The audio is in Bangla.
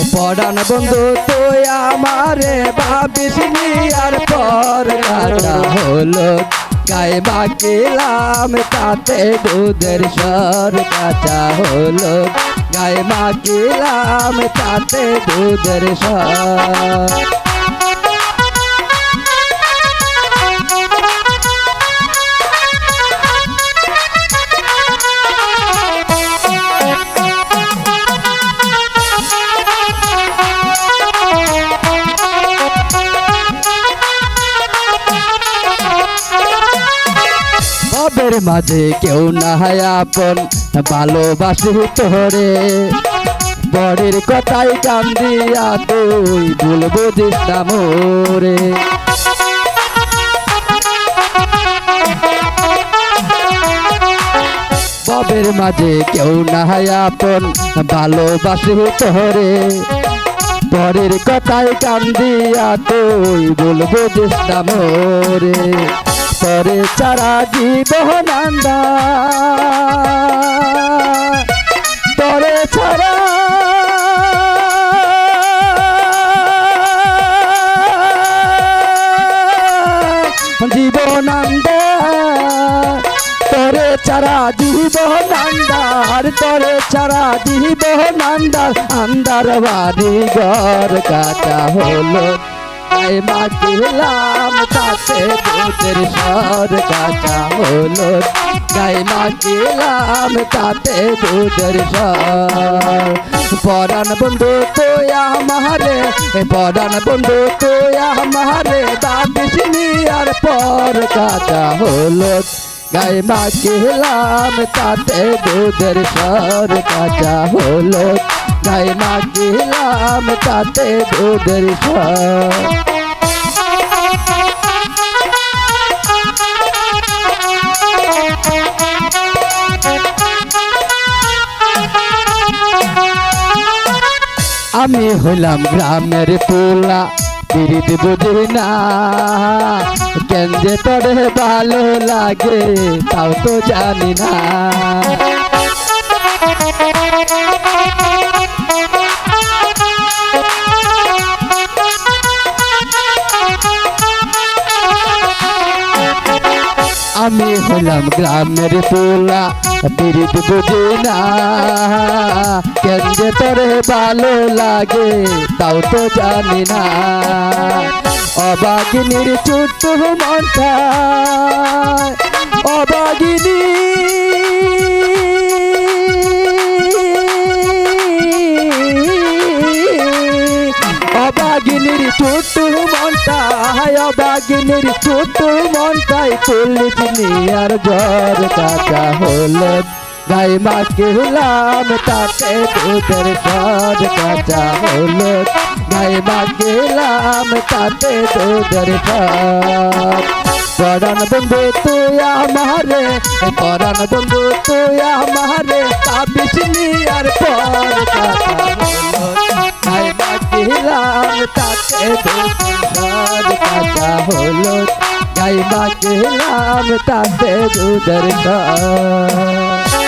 পরাণ বন্ধু তুই আমারে ভাবিস নি আর পর কাটা হলো গায়ে মাখিলাম তাতে দুধের সর কাটা হলো গায়ে মাখিলাম তাতে দুধের সর ভবের মাঝে কেউ না হয় আপন ভালোবাসি তোরে বরের কথাই কান দিয়া তুই ভুল বুঝিস না মোরে ভবের মাঝে কেউ না হয় আপন ভালোবাসি তোরে বরের কথাই কান দিয়া তুই ভুল বুঝিস না মোরে তরে চারা জীবনান্দা তরে ছাড়া জীবনান্দা তরে চারা জীবনান্দার তরে চারা জীবনান্দার আন্দার বাড়ি ঘর কাটা হলো গায়ে মাখিলাম তাতে দুধের সর কাটা হলো গায়ে মাখিলাম তাতে দুধের সর পরাণ বন্ধু তুই আমারে পরাণ বন্ধু তুই আমারে ভাবিস নি আর পর কাটা হলো গায়ে মাখিলাম তাতে দুধের সর কাটা হলো গায়ে মাখিলাম তাতে দুধের সর আমি হইলাম গ্রামের পোলা পিরিত বুঝি না কেন যে তোরে ভালো লাগে তাও তো জানি না আমি হলাম গ্রামের পোলা পিরিত বুঝি না কেন যে তোরে ভালো লাগে তাও তো জানি না অবাগিনীর ছোট্ট মনটা অবাগিনী অবাগিনীর ছোট্ট মনটা অবাগিনীর ছোট্ট মনটাই পুলিশ নিয়ার ঘর কাটা হলো গায়ে মাখিলাম তাতে দুধের সর কাটা হলো গায়ে মাখিলাম তাতে দুধের সর পরাণ বন্ধু তুই আমারে পরাণ বন্ধু তুই আমারে ভাবিস নি আর পর কাটা হলো গায়ে মাখিলাম তাতে দুধের সর কাটা হলো গায়ে মাখিলাম তাতে দুধের সর